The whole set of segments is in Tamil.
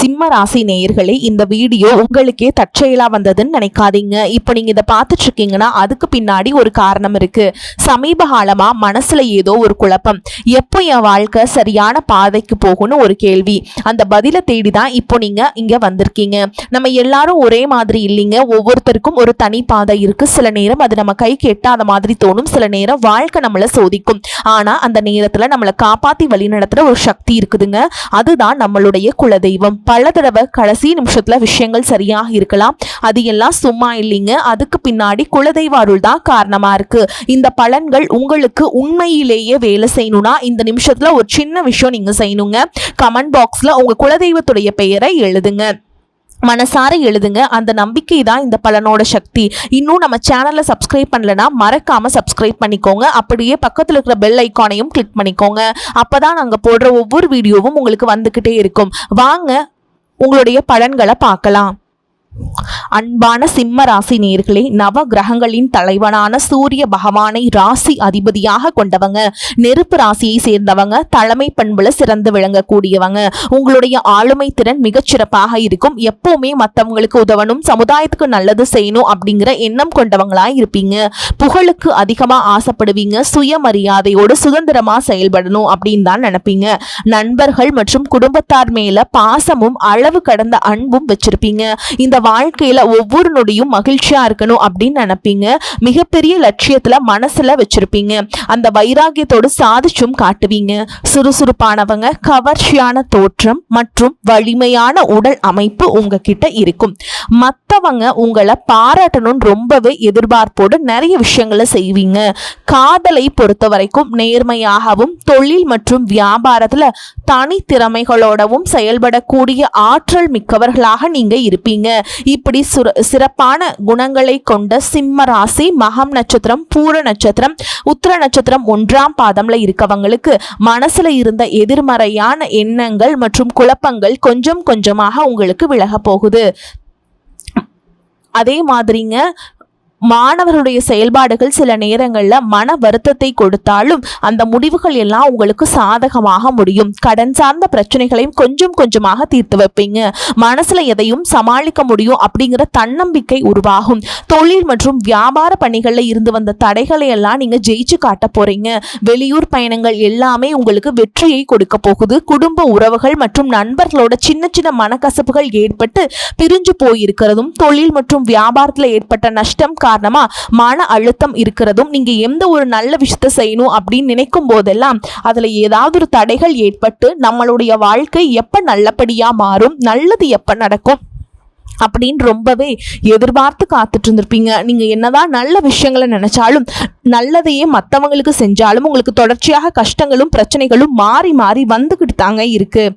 சிம்ம ராசி நேயர்களே, இந்த வீடியோ உங்களுக்கே தற்செயலா வந்ததுன்னு நினைக்காதீங்க. இப்போ நீங்க இதை பார்த்துட்டு இருக்கீங்கன்னா அதுக்கு பின்னாடி ஒரு காரணம் இருக்கு. சமீப காலமா மனசுல ஏதோ ஒரு குழப்பம், எப்போ என் வாழ்க்கை சரியான பாதைக்கு போகும்னு ஒரு கேள்வி. அந்த பதிலை தேடிதான் இப்போ நீங்க இங்க வந்திருக்கீங்க. நம்ம எல்லாரும் ஒரே மாதிரி இல்லைங்க, ஒவ்வொருத்தருக்கும் ஒரு தனி பாதை இருக்கு. சில நேரம் அது நம்ம கை கெட்டாத மாதிரி தோணும், சில நேரம் வாழ்க்கை நம்மளை சோதிக்கும். ஆனா அந்த நேரத்துல நம்மளை காப்பாத்தி வழி நடத்துற ஒரு சக்தி இருக்குதுங்க, அதுதான் நம்மளுடைய குலதெய்வம். பல தடவை கடைசி நிமிஷத்துல விஷயங்கள் சரியாக இருக்கலாம், அது எல்லாம் சும்மா இல்லைங்க, அதுக்கு பின்னாடி குலதெய்வ அருள் தான் காரணமா இருக்கு. இந்த பலன்கள் உங்களுக்கு உண்மையிலேயே வேலை செய்யணும்னா இந்த நிமிஷத்துல ஒரு சின்ன விஷயம் நீங்க செய்யணுங்க. கமெண்ட் பாக்ஸ்ல உங்க குலதெய்வத்துடைய பெயரை எழுதுங்க, மனசார எழுதுங்க. அந்த நம்பிக்கை தான் இந்த பலனோட சக்தி. இன்னும் நம்ம சேனலை சப்ஸ்கிரைப் பண்ணலனா மறக்காம சப்ஸ்கிரைப் பண்ணிக்கோங்க. அப்படியே பக்கத்தில் இருக்கிற பெல் ஐக்கானையும் கிளிக் பண்ணிக்கோங்க. அப்பதான் நாங்கள் போடுற ஒவ்வொரு வீடியோவும் உங்களுக்கு வந்துக்கிட்டே இருக்கும். வாங்க உங்களுடைய பலன்களை பார்க்கலாம். அன்பான சிம்ம ராசி நேயர்களே, நவ கிரகங்களின் தலைவனான சூரிய பகவானை ராசி அதிபதியாக கொண்டவங்க, நெருப்பு ராசியை சேர்ந்தவங்க, தலைமை பண்புல சிறந்து விளங்கக்கூடியவங்க. உங்களுடைய ஆளுமை திறன் மிகச்சிறப்பாக இருக்கும். எப்பவுமே மற்றவங்களுக்கு உதவணும், சமுதாயத்துக்கு நல்லது செய்யணும் அப்படிங்கிற எண்ணம் கொண்டவங்களா இருப்பீங்க. புகழுக்கு அதிகமா ஆசைப்படுவீங்க, சுயமரியாதையோடு சுதந்திரமா செயல்படணும் அப்படின்னு தான் நினைப்பீங்க. நண்பர்கள் மற்றும் குடும்பத்தார் மேல பாசமும் அளவு கடந்த அன்பும் வச்சிருப்பீங்க. இந்த வாழ்க்கையில ஒவ்வொரு நொடியும் மகிழ்ச்சியா இருக்கணும் அப்படின்னு நினைப்பீங்க. மிகப்பெரிய லட்சியத்துல மனசுல வச்சிருப்பீங்க. அந்த வைராகியத்தோடு சாதிச்சும் காட்டுவீங்க. சுறுசுறுப்பானவங்க, கவர்ச்சியான தோற்றம் மற்றும் வலிமையான உடல் அமைப்பு உங்ககிட்ட இருக்கும். மற்றவங்க உங்களை பாராட்டணும்னு ரொம்பவே எதிர்பார்ப்போடு நிறைய விஷயங்களை செய்வீங்க. காதலை பொறுத்த வரைக்கும் நேர்மையாகவும் தொழில் மற்றும் வியாபாரத்துல தனித்திறமைகளோடவும் செயல்படக்கூடிய ஆற்றல் மிக்கவர்களாக நீங்க இருப்பீங்க. இப்படி சிறப்பான குணங்களை கொண்ட சிம்ம ராசி மகம் நட்சத்திரம், பூர நட்சத்திரம், உத்திர நட்சத்திரம் 1ஆம் பாதம்ல இருக்கவங்களுக்கு மனசுல இருந்த எதிர்மறையான எண்ணங்கள் மற்றும் குழப்பங்கள் கொஞ்சம் கொஞ்சமாக உங்களுக்கு விலக போகுது. அதே மாதிரிங்க, மாணவர்களுடைய செயல்பாடுகள் சில நேரங்கள்ல மன வருத்தத்தை கொடுத்தாலும் அந்த முடிவுகள் எல்லாம் உங்களுக்கு சாதகமாக முடியும். கடன் சார்ந்த பிரச்சனைகளையும் கொஞ்சம் கொஞ்சமாக தீர்த்து வைப்பீங்க. மனசுல எதையும் சமாளிக்க முடியும் அப்படிங்கிற தன்னம்பிக்கை உருவாகும். தொழில் மற்றும் வியாபார பணிகள்ல இருந்து வந்த தடைகளை எல்லாம் நீங்க ஜெயிச்சு காட்ட போறீங்க. வெளியூர் பயணங்கள் எல்லாமே உங்களுக்கு வெற்றியை கொடுக்க போகுது. குடும்ப உறவுகள் மற்றும் நண்பர்களோட சின்ன சின்ன மனக்கசப்புகள் ஏற்பட்டு பிரிஞ்சு போயிருக்கிறதும், தொழில் மற்றும் வியாபாரத்துல ஏற்பட்ட நஷ்டம் காரணமா மன அழுத்தம் இருக்கிறதும், நீங்க எந்த ஒரு நல்ல விஷயத்தை செய்யணும் அப்படின்னு நினைக்கும் போதெல்லாம் அதுல ஏதாவது ஒரு தடைகள் ஏற்பட்டு நம்மளுடைய வாழ்க்கை எப்ப நல்லபடியா மாறும், நல்லது எப்ப நடக்கும் அப்படின்னு ரொம்பவே எதிர்பார்த்து காத்துட்டு இருந்திருப்பீங்க. நீங்க என்னதான் நல்ல விஷயங்களை நினைச்சாலும், நல்லதையே மற்றவங்களுக்கு செஞ்சாலும் உங்களுக்கு தொடர்ச்சியாக கஷ்டங்களும் பிரச்சனைகளும் மாறி மாறி வந்துகிட்டு தாங்க இருக்கு.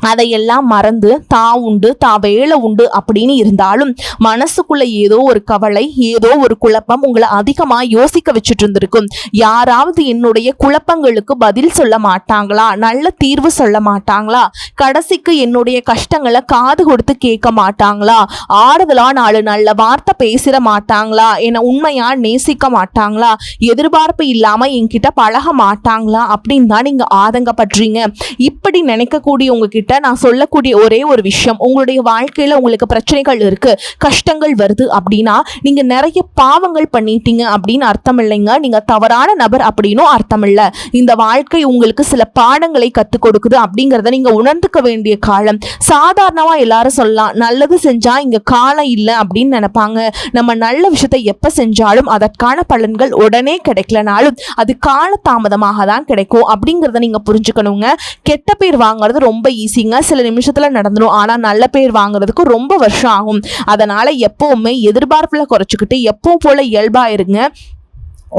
அதையெல்லாம் மறந்து தான் உண்டு தான் வேலை உண்டு அப்படின்னு இருந்தாலும் மனசுக்குள்ள ஏதோ ஒரு கவலை, ஏதோ ஒரு குழப்பம் உங்களை அதிகமா யோசிக்க வச்சுட்டு இருந்திருக்கும். யாராவது என்னுடைய குழப்பங்களுக்கு பதில் சொல்ல மாட்டாங்களா, நல்ல தீர்வு சொல்ல மாட்டாங்களா, கடைசிக்கு என்னுடைய கஷ்டங்களை காது கொடுத்து கேட்க மாட்டாங்களா, ஆறுதலா 4 நல்ல வார்த்தை பேசிட மாட்டாங்களா, என்னை உண்மையா நேசிக்க மாட்டாங்களா, எதிர்பார்ப்பு இல்லாம என்கிட்ட பழக மாட்டாங்களா அப்படின்னு தான் நீங்க ஆதங்கப்படுறீங்க. இப்படி நினைக்கக்கூடிய உங்ககிட்ட நான் சொல்லக்கூடிய ஒரே ஒரு விஷயம், உங்களுடைய வாழ்க்கையில உங்களுக்கு பிரச்சனைகள் இருக்கு, கஷ்டங்கள் வருது அப்படின்னா நீங்க நிறைய பாவங்கள் பண்ணிட்டீங்க அப்படின்னு அர்த்தம் இல்லைங்க. நீங்க தவறான நபர் அப்படின்னும் அர்த்தம் இல்லை. இந்த வாழ்க்கை உங்களுக்கு சில பாடங்களை கற்றுக் கொடுக்குது அப்படிங்கிறத நீங்க உணர்ந்துக்க வேண்டிய காலம். சாதாரணமா எல்லாரும் சொல்லலாம், நல்லது செஞ்சா இங்க காலம் இல்லை அப்படின்னு நினைப்பாங்க. நம்ம நல்ல விஷயத்தை எப்ப செஞ்சாலும் அதற்கான பலன்கள் உடனே கிடைக்கலனாலும் அது கால தாமதமாக தான் கிடைக்கும் அப்படிங்கிறத நீங்க புரிஞ்சுக்கணுங்க. கெட்ட பேர் வாங்குறது ரொம்ப ஈஸிங்க, சில நிமிஷத்துல நடந்துடும். ஆனா நல்ல பேர் வாங்குறதுக்கு ரொம்ப வருஷம் ஆகும். அதனால எப்பவுமே எதிர்பார்ப்புல குறைச்சிக்கிட்டு எப்பவும் போல இயல்பா இருங்க.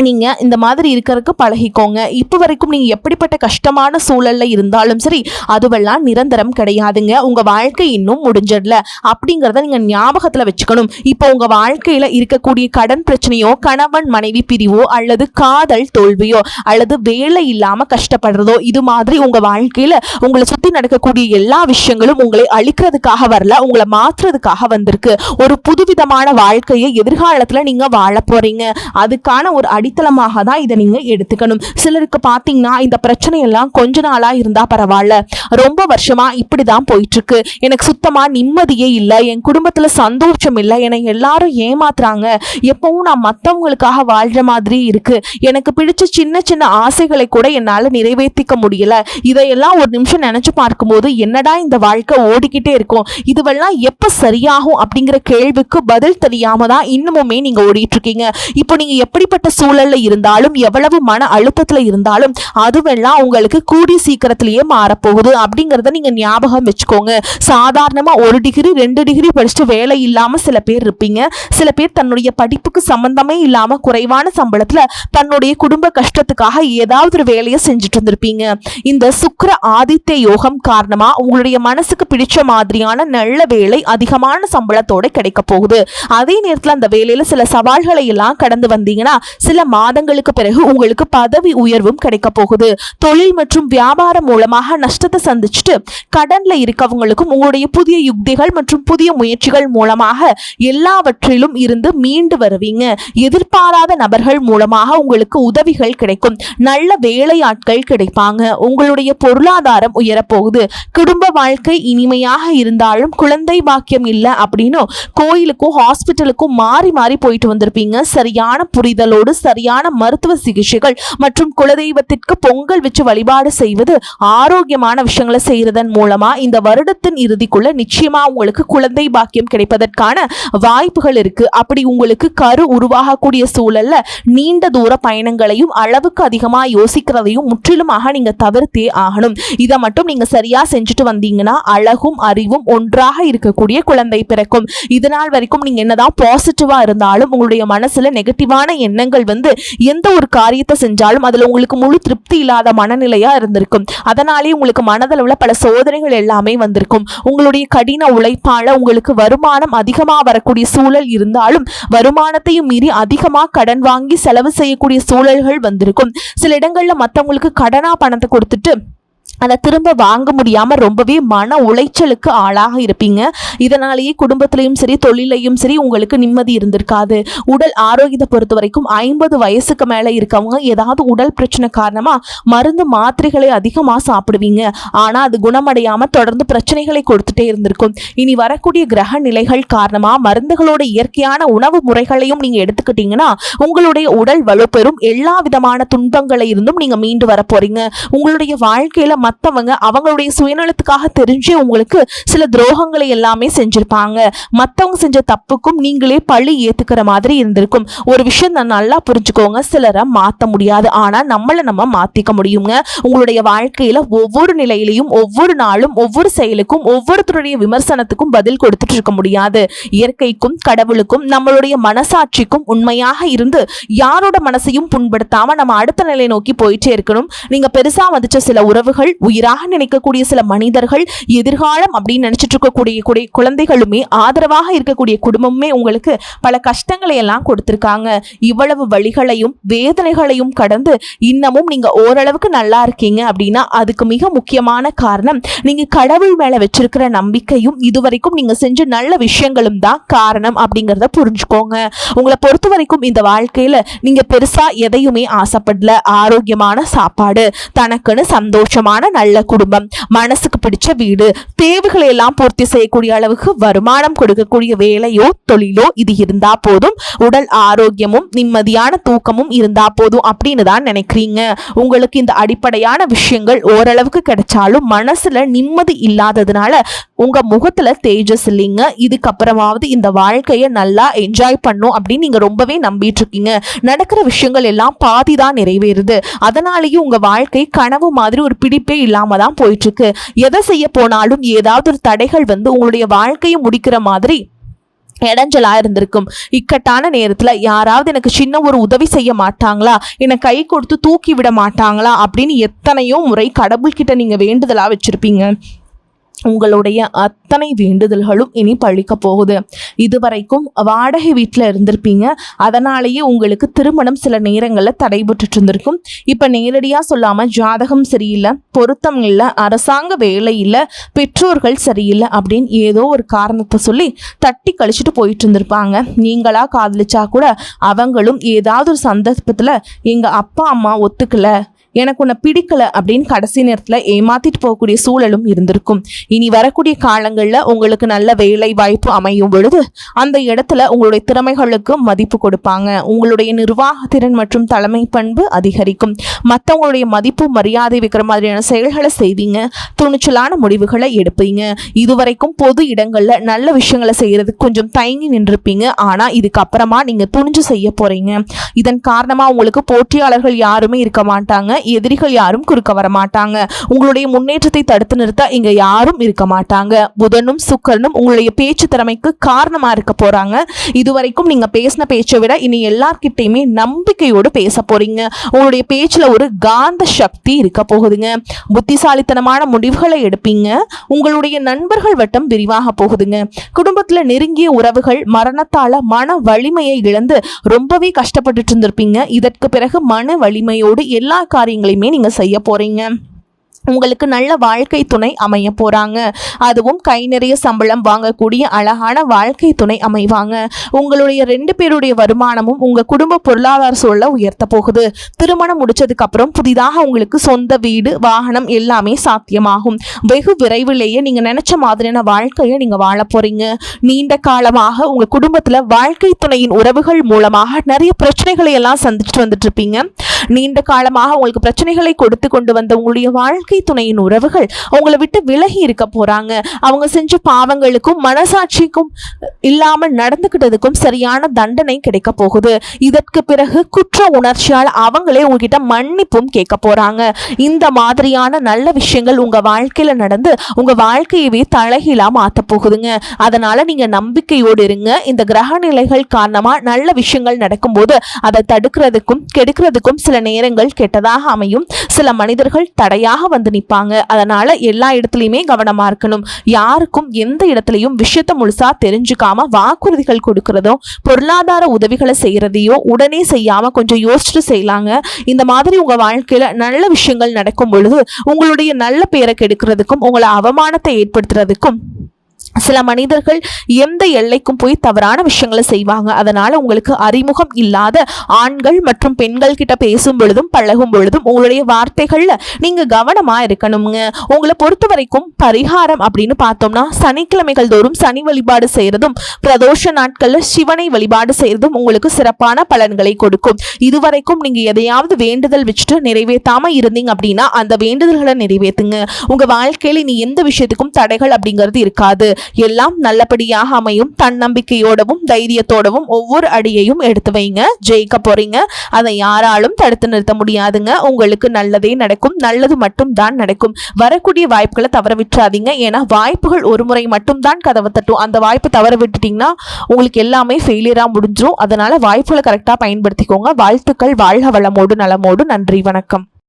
நீங்க இந்த மாதிரி இருக்கிறதுக்கு பழகிக்கோங்க. இப்போ வரைக்கும் நீங்க எப்படிப்பட்ட கஷ்டமான சூழல்ல இருந்தாலும் சரி, அதுவெல்லாம் நிரந்தரம் கிடையாதுங்க. உங்க வாழ்க்கை இன்னும் முடிஞ்சிடல அப்படிங்கிறத நீங்க ஞாபகத்துல வச்சுக்கணும். இப்போ உங்க வாழ்க்கையில இருக்கக்கூடிய கடன் பிரச்சனையோ, கணவன் மனைவி பிரிவோ, அல்லது காதல் தோல்வியோ, அல்லது வேலை இல்லாம கஷ்டப்படுறதோ, இது மாதிரி உங்க வாழ்க்கையில உங்களை சுத்தி நடக்கக்கூடிய எல்லா விஷயங்களும் உங்களை அழிக்கிறதுக்காக வரல, உங்களை மாற்றுறதுக்காக வந்திருக்கு. ஒரு புதுவிதமான வாழ்க்கையை எதிர்காலத்துல நீங்க வாழ போறீங்க. அதுக்கான ஒரு அடித்தளமாக தான் இதை நீங்க எடுத்துக்கணும். சிலருக்கு பாத்தீங்கன்னா இந்த பிரச்சனை எல்லாம் கொஞ்ச நாளா இருந்தா பரவாயில்ல, ரொம்ப வருஷமா இப்படிதான் போயிட்டு இருக்கு, எனக்கு சுத்தமா நிம்மதியே இல்லை, என் குடும்பத்துல சந்தோஷம் இல்லை, என்னை எல்லாரும் ஏமாத்துறாங்க, எப்பவும் நான் மத்தவங்களுக்காக வாழ்ற மாதிரி இருக்கு, எனக்கு பிடிச்ச சின்ன சின்ன ஆசைகளை கூட என்னால நிறைவேற்றிக்க முடியல, இதையெல்லாம் ஒரு நிமிஷம் நினைச்சு பார்க்கும்போது என்னடா இந்த வாழ்க்கை ஓடிக்கிட்டே இருக்கும், இதுவெல்லாம் எப்ப சரியாகும் அப்படிங்கிற கேள்விக்கு பதில் தெரியாம தான் இன்னமுமே நீங்க ஓடிட்டு இருக்கீங்க. இப்போ நீங்க எப்படிப்பட்ட சூழல்ல இருந்தாலும், எவ்வளவு மன அழுத்தத்துல இருந்தாலும் அதுவெல்லாம் உங்களுக்கு கூடிய சீக்கிரத்திலேயே மாறப்போகுது அப்படிங்கறத நீங்க ஞாபகம் வச்சுக்கோங்க. சாதாரணமா 1 டிகிரி 2 டிகிரி படிச்சுட்டு வேலை இல்லாம சில பேர் இருப்பீங்க. சில பேர் தன்னுடைய படிப்புக்கு சம்பந்தமே இல்லாம குறைவான சம்பளத்துல தன்னுடைய குடும்ப கஷ்டத்துக்காக ஏதாவது ஒரு வேலையை செஞ்சுட்டு இருந்திருப்பீங்க. இந்த சுக்கிர ஆதித்ய யோகம் காரணமா உங்களுடைய மனசுக்கு பிடிச்ச மாதிரியான நல்ல வேலை அதிகமான சம்பளத்தோட கிடைக்க போகுது. அதே நேரத்துல அந்த வேலையில சில சவால்களை எல்லாம் கடந்து வந்தீங்கன்னா சில மாதங்களுக்கு பிறகு உங்களுக்கு பதவி உயர்வும் கிடைக்க போகுது. தொழில் மற்றும் வியாபாரம் மூலமாக நஷ்டத்தை சந்திச்சுட்டு கடன்ல இருக்கவங்களுக்கும் உங்களுடைய புதிய யுக்திகள் மற்றும் புதிய முயற்சிகள் மூலமாக எல்லாவற்றிலும் இருந்து மீண்டு வருவீங்க. எதிர்பாராத நபர்கள் மூலமாக உங்களுக்கு உதவிகள் கிடைக்கும். நல்ல வேலையாட்கள் கிடைப்பாங்க. உங்களுடைய பொருளாதாரம் உயரப்போகுது. குடும்ப வாழ்க்கை இனிமையாக இருந்தாலும் குழந்தை பாக்கியம் இல்லை அப்படின்னு கோயிலுக்கும் ஹாஸ்பிட்டலுக்கும் மாறி மாறி போயிட்டு வந்திருப்பீங்க. சரியான புரிதலோடு சரியான மருத்துவ சிகிச்சைகள் மற்றும் குலதெய்வத்திற்கு பொங்கல் வச்சு வழிபாடு செய்வது, ஆரோக்கியமான விஷயங்களை செய்யறதன் மூலமா இந்த வருடத்தின் இறுதிக்குள்ள நிச்சயமா உங்களுக்கு குழந்தை பாக்கியம் கிடைப்பதற்கான வாய்ப்புகள் இருக்கு. அப்படி உங்களுக்கு கரு உருவாகக்கூடிய சூழல்ல நீண்ட தூர பயணங்களையும் அளவுக்கு அதிகமா யோசிக்கிறதையும் முற்றிலுமாக நீங்க தவிர்த்தே ஆகணும். இதை மட்டும் நீங்க சரியா செஞ்சுட்டு வந்தீங்கன்னா அழகும் அறிவும் ஒன்றாக இருக்கக்கூடிய குழந்தை பிறக்கும். இதனால் வரைக்கும் நீங்க என்னதான் பாசிட்டிவா இருந்தாலும் உங்களுடைய மனசுல நெகட்டிவான எண்ணங்கள் வந்து எந்த ஒரு காரியத்தை செஞ்சாலும் அதுல உங்களுக்கு முழு திருப்தி இல்லாத மனநிலையா இருந்திருக்கும். அதனாலே உங்களுக்கு மனதளவுல பல சோதனைகள் எல்லாமே வந்திருக்கும். உங்களுடைய கடின உழைப்பால உங்களுக்கு வருமானம் அதிகமா வரக்கூடிய சூழல் இருந்தாலும் வருமானத்தையும் மீறி அதிகமா கடன் வாங்கி செலவு செய்யக்கூடிய சூழல்கள் வந்திருக்கும். சில இடங்கள்ல மற்றவங்களுக்கு கடனா பணத்தை கொடுத்துட்டு அதை திரும்ப வாங்க முடியாம ரொம்பவே மன உளைச்சலுக்கு ஆளாக இருப்பீங்க. இதனாலேயே குடும்பத்திலையும் சரி தொழிலையும் சரி உங்களுக்கு நிம்மதி இருந்திருக்காது. உடல் ஆரோக்கியத்தை பொறுத்த வரைக்கும் 50 வயசுக்கு மேல இருக்கவங்க ஏதாவது உடல் பிரச்சனை காரணமா மருந்து மாத்திரைகளை அதிகமா சாப்பிடுவீங்க. ஆனா அது குணமடையாம தொடர்ந்து பிரச்சனைகளை கொடுத்துட்டே இருந்திருக்கும். இனி வரக்கூடிய கிரக நிலைகள் காரணமா மருந்துகளோட இயற்கையான உணவு முறைகளையும் நீங்க எடுத்துக்கிட்டீங்கன்னா உங்களுடைய உடல் வலுப்பெறும். எல்லா விதமான துன்பங்களை இருந்தும் நீங்க மீண்டு வர போறீங்க. உங்களுடைய வாழ்க்கையில மத்தவங்க அவங்களுடைய சுயநலத்துக்காக தெரிஞ்சே உங்களுக்கு சில துரோகங்களை எல்லாமே செஞ்சிருப்பாங்க. மத்தவங்க செஞ்ச தப்புக்கும் நீங்களே பழி ஏத்துக்கிற மாதிரி இருந்திருக்கும். ஒரு விஷயம் நான் நல்லா புரிஞ்சுக்கோங்க, சிலரை மாத்த முடியாது, ஆனா நம்மளை நம்ம மாத்திக்க முடியுங்க. உங்களுடைய வாழ்க்கையில ஒவ்வொரு நிலையிலையும் ஒவ்வொரு நாளும் ஒவ்வொரு செயலுக்கும் ஒவ்வொருத்தருடைய விமர்சனத்துக்கும் பதில் கொடுத்துட்டு இருக்க முடியாது. இயற்கைக்கும் கடவுளுக்கும் நம்மளுடைய மனசாட்சிக்கும் உண்மையாக இருந்து யாரோட மனசையும் புண்படுத்தாம நம்ம அடுத்த நிலை நோக்கி போயிட்டே இருக்கணும். நீங்க பெருசா வந்துச்ச சில உறவுகள், உயிராக நினைக்கக்கூடிய சில மனிதர்கள், எதிர்காலம் அப்படின்னு நினைச்சிட்டு இருக்கக்கூடிய குழந்தைகளுமே, ஆதரவாக இருக்கக்கூடிய குடும்பமே உங்களுக்கு பல கஷ்டங்களை எல்லாம் கொடுத்திருக்காங்க. இவ்வளவு வழிகளையும் வேதனைகளையும் கடந்து இன்னமும் நீங்க ஓரளவுக்கு நல்லா இருக்கீங்க அப்படின்னா அதுக்கு மிக முக்கியமான காரணம் நீங்க கடவுள் மேல வச்சிருக்கிற நம்பிக்கையும் இதுவரைக்கும் நீங்க செஞ்ச நல்ல விஷயங்களும் தான் காரணம் அப்படிங்கறத புரிஞ்சுக்கோங்க. உங்களை பொறுத்த வரைக்கும் இந்த வாழ்க்கையில நீங்க பெருசா எதையுமே ஆசைப்படல. ஆரோக்கியமான சாப்பாடு, தனக்குன்னு சந்தோஷமான நல்ல குடும்பம், மனசுக்கு பிடிச்ச வீடு, தேவைகளை எல்லாம் பூர்த்தி செய்யக்கூடிய அளவுக்கு வருமானம் கொடுக்கக்கூடிய வேலையோ தொழிலோ இது இருந்தா போதும். உடல் ஆரோக்கியமும் நிம்மதியான தூக்கமும் இருந்தா போதும் அப்படின்னு தான் நினைக்கிறீங்க. உங்களுக்கு இந்த அடிப்படையான விஷயங்கள் ஓரளவுக்கு கிடைச்சாலும் மனசுல நிம்மதி இல்லாததுனால உங்க முகத்துல தேஜஸ் இல்லைங்க. இதுக்கப்புறமாவது இந்த வாழ்க்கையை நல்லா என்ஜாய் பண்ணும் அப்படின்னு நீங்க ரொம்பவே நம்பிட்டு இருக்கீங்க. நடக்கிற விஷயங்கள் எல்லாம் பாதிதான் நிறைவேறுது. அதனாலேயும் உங்க வாழ்க்கை கனவு மாதிரி ஒரு பிடிப்பே இல்லாம தான் போயிட்டு இருக்கு. எதை செய்ய போனாலும் ஏதாவது ஒரு தடைகள் வந்து உங்களுடைய வாழ்க்கையை முடிக்கிற மாதிரி இடைஞ்சலா இருந்திருக்கும். இக்கட்டான நேரத்துல யாராவது எனக்கு சின்ன ஒரு உதவி செய்ய மாட்டாங்களா, என்னை கை கொடுத்து தூக்கி விட மாட்டாங்களா அப்படின்னு எத்தனையோ முறை கடவுள்கிட்ட நீங்க வேண்டுதலா வச்சிருப்பீங்க. உங்களுடைய அத்தனை வேண்டுதல்களும் இனி பழிக்க போகுது. இதுவரைக்கும் வாடகை வீட்டில் இருந்திருப்பீங்க, அதனாலேயே உங்களுக்கு திருமணம் சில நேரங்களில் தடைபட்டு இருந்திருக்கும். இப்போ நேரடியாக சொல்லாமல் ஜாதகம் சரியில்லை, பொருத்தம் இல்லை, அரசாங்க வேலை இல்லை, பெற்றோர்கள் சரியில்லை அப்படின்னு ஏதோ ஒரு காரணத்தை சொல்லி தட்டி கழிச்சுட்டு போயிட்டு இருந்திருப்பாங்க. நீங்களா காதலிச்சா கூட அவங்களும் ஏதாவது ஒரு சந்தர்ப்பத்தில் எங்கள் அப்பா அம்மா ஒத்துக்கலை, எனக்கு உன்னை பிடிக்கல அப்படின்னு கடைசி நேரத்தில் ஏமாத்திட்டு போகக்கூடிய சூழலும் இருந்திருக்கும். இனி வரக்கூடிய காலங்களில் உங்களுக்கு நல்ல வேலை வாய்ப்பு அமையும் பொழுது அந்த இடத்துல உங்களுடைய திறமைகளுக்கு மதிப்பு கொடுப்பாங்க. உங்களுடைய நிர்வாகத்திறன் மற்றும் தலைமை பண்பு அதிகரிக்கும். மற்றவங்களுடைய மதிப்பு மரியாதை வைக்கிற மாதிரியான செயல்களை செய்வீங்க. துணிச்சலான முடிவுகளை எடுப்பீங்க. இதுவரைக்கும் பொது இடங்களில் நல்ல விஷயங்களை செய்யறதுக்கு கொஞ்சம் தயங்கி நின்றுப்பீங்க. ஆனால் இதுக்கப்புறமா நீங்கள் துணிஞ்சு செய்ய போறீங்க. இதன் காரணமாக உங்களுக்கு போட்டியாளர்கள் யாருமே இருக்க மாட்டாங்க, எதிரிகள் யாரும் குறுக்க வர மாட்டாங்க. உங்களுடைய முன்னேற்றத்தை தடுத்து நிறுத்த இங்க யாரும் இருக்க மாட்டாங்க. புதனும் சுக்கிரனும் உங்களுடைய பேச்சு திறமைக்கு காரணமா இருக்க போறாங்க. இதுவரைக்கும் நீங்க பேசின பேச்சை விட இனி எல்லார்கிட்டையுமே நம்பிக்கையோடு பேச போறீங்க. உங்களுடைய பேச்சுல ஒரு காந்த சக்தி இருக்க போகுதுங்க. புத்திசாலித்தனமான முடிவுகளை எடுப்பீங்க. உங்களுடைய நண்பர்கள் வட்டம் விரிவாக போகுதுங்க. குடும்பத்துல நெருங்கிய உறவுகள் மரணத்தால மன வலிமையை இழந்து ரொம்பவே கஷ்டப்பட்டுட்டு இருந்திருப்பீங்க. இதற்கு பிறகு மன வலிமையோடு எல்லா காரியங்களையுமே நீங்க செய்ய போறீங்க. உங்களுக்கு நல்ல வாழ்க்கை துணை அமைய போறாங்க. அதுவும் கை நிறைய சம்பளம் வாங்கக்கூடிய அழகான வாழ்க்கை துணை அமைவாங்க. உங்களுடைய 2 பேருடைய வருமானமும் உங்க குடும்ப பொருளாதார சூழலை உயர்த்த போகுது. திருமணம் முடிச்சதுக்கு அப்புறம் புதிதாக உங்களுக்கு சொந்த வீடு, வாகனம் எல்லாமே சாத்தியமாகும். வெகு விரைவிலேயே நீங்க நினைச்ச மாதிரியான வாழ்க்கையை நீங்க வாழ போறீங்க. நீண்ட காலமாக உங்க குடும்பத்துல வாழ்க்கை துணையின் உறவுகள் மூலமாக நிறைய பிரச்சனைகளை எல்லாம் சந்திச்சுட்டு வந்துட்டு இருப்பீங்க. நீண்ட காலமாக உங்களுக்கு பிரச்சனைகளை கொடுத்து கொண்டு வந்த உங்களுடைய வாழ்க்கை துணையின் உறவுகள் உங்களை விட்டு விலகி இருக்க போறாங்க. அவங்க செஞ்ச பாவங்களுக்கும் மனசாட்சிக்கும் இல்லாமல் நடந்துகிட்டதுக்கும் சரியான தண்டனை கிடைக்க போகுது. இதற்கு பிறகு குற்ற உணர்ச்சியால் அவங்களே உங்ககிட்ட மன்னிப்பும் கேட்க போறாங்க. இந்த மாதிரியான நல்ல விஷயங்கள் உங்க வாழ்க்கையில நடந்து உங்க வாழ்க்கையவே தலைகீழா மாத்த போகுதுங்க. அதனால நீங்க நம்பிக்கையோடு இருங்க. இந்த கிரக நிலைகள் காரணமா நல்ல விஷயங்கள் நடக்கும்போது அதை தடுக்கிறதுக்கும் கெடுக்கிறதுக்கும் சில நேரங்கள் கெட்டதாக அமையும். சில மனிதர்கள் தடையாக வந்து நிற்பாங்க. அதனால எல்லா இடத்துலையுமே கவனமா இருக்கணும். யாருக்கும் எந்த இடத்துலையும் விஷயத்தை முழுசா தெரிஞ்சுக்காம வாக்குறுதிகள் கொடுக்கறதோ பொருளாதார உதவிகளை செய்யறதையோ உடனே செய்யாம கொஞ்சம் யோசிச்சுட்டு செய்யலாங்க. இந்த மாதிரி உங்க வாழ்க்கையில நல்ல விஷயங்கள் நடக்கும் பொழுது உங்களுடைய நல்ல பேரை கெடுக்கிறதுக்கும் உங்களை அவமானத்தை ஏற்படுத்துறதுக்கும் சில மனிதர்கள் எந்த எல்லைக்கும் போய் தவறான விஷயங்களை செய்வாங்க. அதனால உங்களுக்கு அறிமுகம் இல்லாத ஆண்கள் மற்றும் பெண்கள் கிட்ட பேசும் பொழுதும் பழகும் பொழுதும் உங்களுடைய வார்த்தைகள்ல நீங்க கவனமா இருக்கணுங்க. உங்களை பொறுத்த வரைக்கும் பரிகாரம் அப்படின்னு பார்த்தோம்னா சனிக்கிழமைகள் தோறும் சனி வழிபாடு செய்யறதும் பிரதோஷ நாட்கள்ல சிவனை வழிபாடு செய்யறதும் உங்களுக்கு சிறப்பான பலன்களை கொடுக்கும். இதுவரைக்கும் நீங்க எதையாவது வேண்டுதல் வச்சுட்டு நிறைவேற்றாம இருந்தீங்க அப்படின்னா அந்த வேண்டுதல்களை நிறைவேற்றுங்க. உங்க வாழ்க்கையில நீ எந்த விஷயத்துக்கும் தடைகள் அப்படிங்கிறது இருக்காது. எல்லாம் நல்லபடியாக அமையும். தன்னம்பிக்கையோடவும் தைரியத்தோடவும் ஒவ்வொரு அடியையும் எடுத்து வைங்க. ஜெயிக்க போறீங்க. அதை யாராலும் தடுத்து நிறுத்த முடியாதுங்க. உங்களுக்கு நல்லதே நடக்கும். நல்லது மட்டும் தான் நடக்கும். வரக்கூடிய வாய்ப்புகளை தவற விட்டுறாதீங்க. ஏன்னா வாய்ப்புகள் ஒரு முறை மட்டும் தான் கதவை தட்டும். அந்த வாய்ப்பு தவற விட்டுட்டீங்கன்னா உங்களுக்கு எல்லாமே ஃபெயிலியரா முடிஞ்சிடும். அதனால வாய்ப்புகளை கரெக்டா பயன்படுத்திக்கோங்க. வாழ்த்துக்கள். வாழ்க வளமோடு நலமோடு. நன்றி, வணக்கம்.